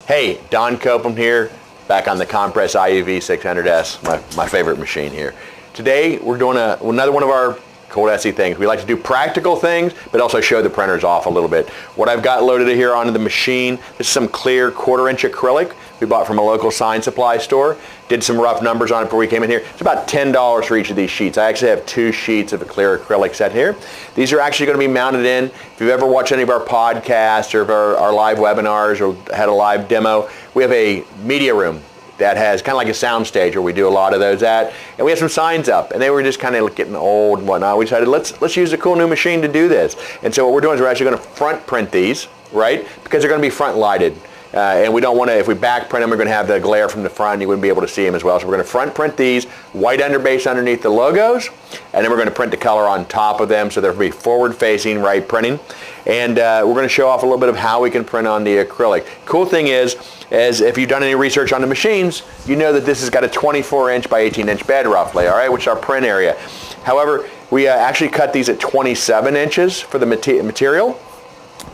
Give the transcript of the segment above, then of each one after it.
Hey, Don Copeland here, back on the Compress UV 600S, my favorite machine here. Today we're doing another one of our cold SE things. We like to do practical things, but also show the printers off a little bit. What I've got loaded here onto the machine is some clear 1/4-inch acrylic we bought from a local sign supply store. Did some rough numbers on it before we came in here. It's about $10 for each of these sheets. I actually have 2 sheets of a clear acrylic set here. These are actually going to be mounted in. If you've ever watched any of our podcasts or our live webinars or had a live demo, we have a media room that has kind of like a sound stage where we do a lot of those at, and we have some signs up, and they were just kind of getting old and whatnot. We decided let's use a cool new machine to do this, and so what we're doing is we're actually going to front print these, right? Because they're going to be front lighted, and we don't want to. If we back print them, we're going to have the glare from the front, and you wouldn't be able to see them as well. So we're going to front print these, white underbase underneath the logos, and then we're going to print the color on top of them, so they'll be forward-facing, right printing, and we're going to show off a little bit of how we can print on the acrylic. Cool thing is if you've done any research on the machines, you know that this has got a 24-inch by 18-inch bed roughly, all right, which is our print area. However, we actually cut these at 27 inches for the material,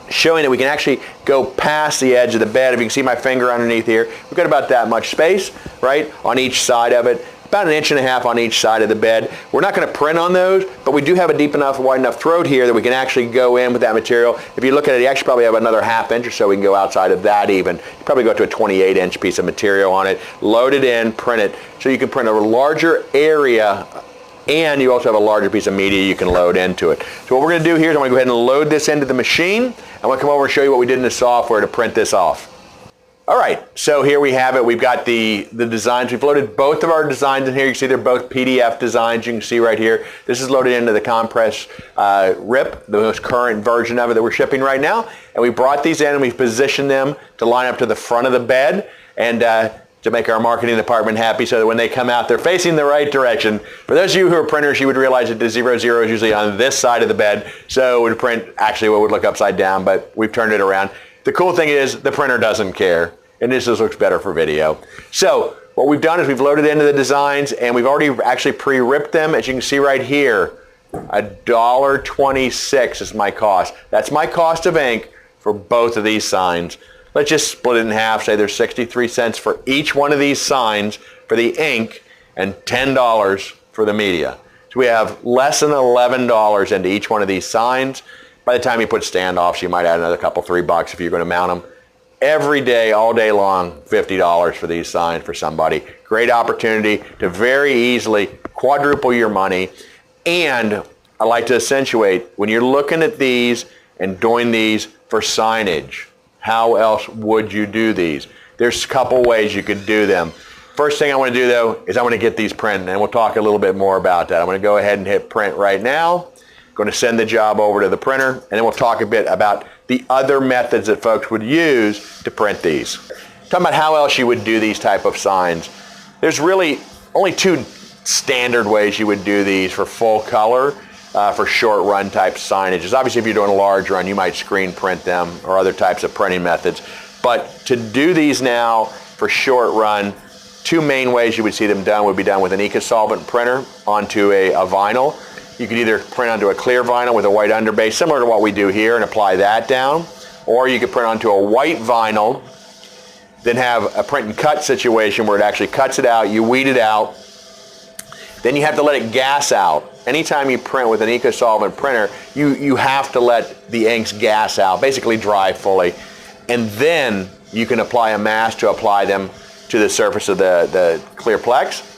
showing that we can actually go past the edge of the bed. If you can see my finger underneath here, we've got about that much space, right, on each side of it. About 1.5 inches on each side of the bed. We're not going to print on those, but we do have a deep enough, wide enough throat here that we can actually go in with that material. If you look at it, you actually probably have another 1/2 inch or so we can go outside of that even. You probably go to a 28-inch piece of material on it, load it in, print it, so you can print a larger area, and you also have a larger piece of media you can load into it. So what we're going to do here is I'm going to go ahead and load this into the machine. I'm going to come over and show you what we did in the software to print this off. All right, so here we have it. We've got the designs. We've loaded both of our designs in here. You can see they're both PDF designs. You can see right here. This is loaded into the Compress RIP, the most current version of it that we're shipping right now. And we brought these in and we've positioned them to line up to the front of the bed and to make our marketing department happy so that when they come out, they're facing the right direction. For those of you who are printers, you would realize that the 00 is usually on this side of the bed, so it would print actually what would look upside down, but we've turned it around. The cool thing is the printer doesn't care, and this just looks better for video. So what we've done is we've loaded into the designs, and we've already actually pre-ripped them. As you can see right here, $1.26 is my cost. That's my cost of ink for both of these signs. Let's just split it in half, say there's 63 cents for each one of these signs for the ink and $10 for the media. So we have less than $11 into each one of these signs. By the time you put standoffs, you might add another couple, $3 if you're going to mount them. Every day, all day long, $50 for these signs for somebody. Great opportunity to very easily quadruple your money. And I like to accentuate, when you're looking at these and doing these for signage, how else would you do these? There's a couple ways you could do them. First thing I want to do, though, is I want to get these printed, and we'll talk a little bit more about that. I'm going to go ahead and hit print right now. Going to send the job over to the printer, and then we'll talk a bit about the other methods that folks would use to print these. Talking about how else you would do these type of signs. There's really only 2 standard ways you would do these for full color, for short run type signages. Obviously, if you're doing a large run, you might screen print them or other types of printing methods. But to do these now for short run, 2 main ways you would see them done would be done with an eco-solvent printer onto a vinyl. You could either print onto a clear vinyl with a white underbase, similar to what we do here, and apply that down. Or you could print onto a white vinyl, then have a print and cut situation where it actually cuts it out, you weed it out, then you have to let it gas out. Anytime you print with an eco-solvent printer, you have to let the inks gas out, basically dry fully. And then you can apply a mask to apply them to the surface of the clear plex.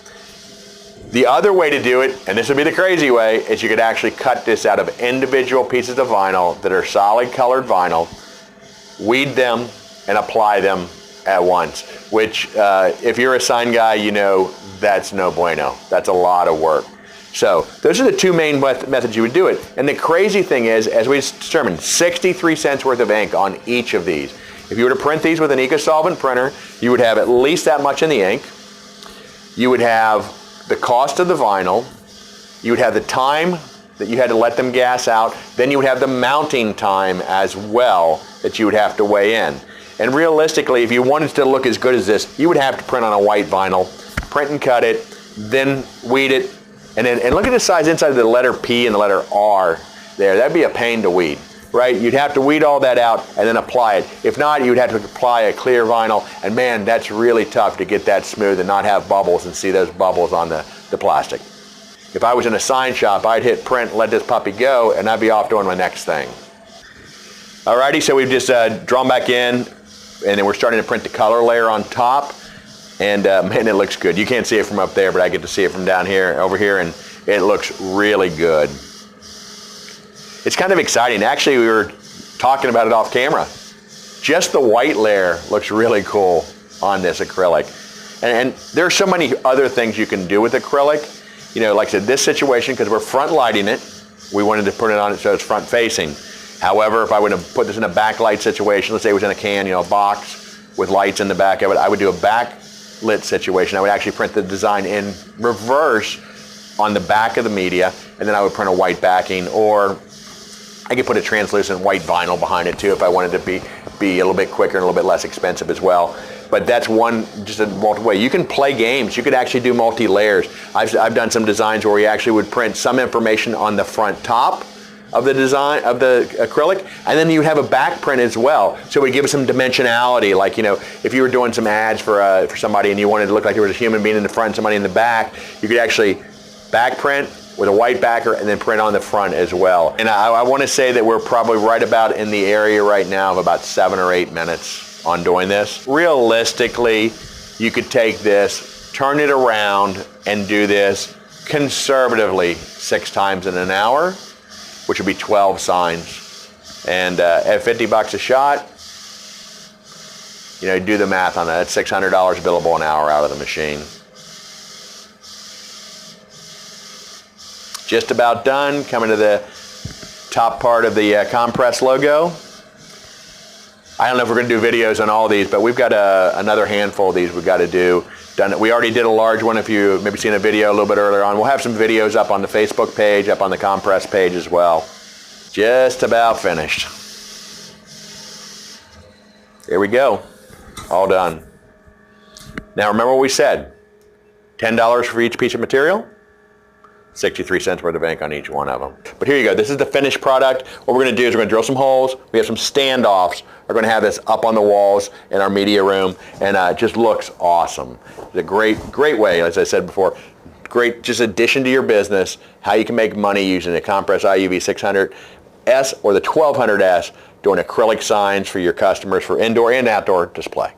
The other way to do it, and this would be the crazy way, is you could actually cut this out of individual pieces of vinyl that are solid colored vinyl, weed them, and apply them at once, which if you're a sign guy, you know that's no bueno. That's a lot of work. So those are the 2 main methods you would do it. And the crazy thing is, as we determined, 63 cents worth of ink on each of these. If you were to print these with an eco-solvent printer, you would have at least that much in the ink. You would have the cost of the vinyl. You would have the time that you had to let them gas out. Then you would have the mounting time as well that you would have to weigh in. And realistically, if you wanted to look as good as this, you would have to print on a white vinyl, print and cut it, then weed it, and look at the size inside of the letter P and the letter R there. That'd be a pain to weed. right? You'd have to weed all that out and then apply it. If not, you'd have to apply a clear vinyl, and man, that's really tough to get that smooth and not have bubbles and see those bubbles on the plastic. If I was in a sign shop, I'd hit print, let this puppy go, and I'd be off doing my next thing. Alrighty, so we've just drawn back in, and then we're starting to print the color layer on top, and man, it looks good. You can't see it from up there, but I get to see it from down here, over here, and it looks really good. It's kind of exciting. Actually, we were talking about it off camera. Just the white layer looks really cool on this acrylic. And there are so many other things you can do with acrylic. You know, like I said, this situation, because we're front lighting it, we wanted to put it on it so it's front facing. However, if I would have put this in a backlight situation, let's say it was in a can, you know, a box with lights in the back of it, I would do a backlit situation. I would actually print the design in reverse on the back of the media, and then I would print a white backing, or I could put a translucent white vinyl behind it too if I wanted to be a little bit quicker and a little bit less expensive as well. But that's one, just a multiple way. You can play games. You could actually do multi-layers. I've done some designs where we actually would print some information on the front top of the design, of the acrylic, and then you have a back print as well. So it would give us some dimensionality. Like, you know, if you were doing some ads for somebody and you wanted to look like there was a human being in the front and somebody in the back, you could actually back print with a white backer and then print on the front as well. And I want to say that we're probably right about in the area right now of about 7 or 8 minutes on doing this. Realistically, you could take this, turn it around, and do this conservatively 6 times in an hour, which would be 12 signs. And at $50 a shot, you know, do the math on that. That's $600 billable an hour out of the machine. Just about done, coming to the top part of the Compress logo. I don't know if we're going to do videos on all these, but we've got another handful of these we've got to do. We already did a large one. If you've maybe seen a video a little bit earlier on, we'll have some videos up on the Facebook page, up on the Compress page as well. Just about finished. There we go. All done. Now remember what we said. $10 for each piece of material. 63 cents worth of ink on each one of them. But here you go. This is the finished product. What we're going to do is we're going to drill some holes. We have some standoffs. We're going to have this up on the walls in our media room, and it just looks awesome. It's a great way, as I said before, great just addition to your business, how you can make money using the Compress UV 600S or the 1200S doing acrylic signs for your customers for indoor and outdoor display.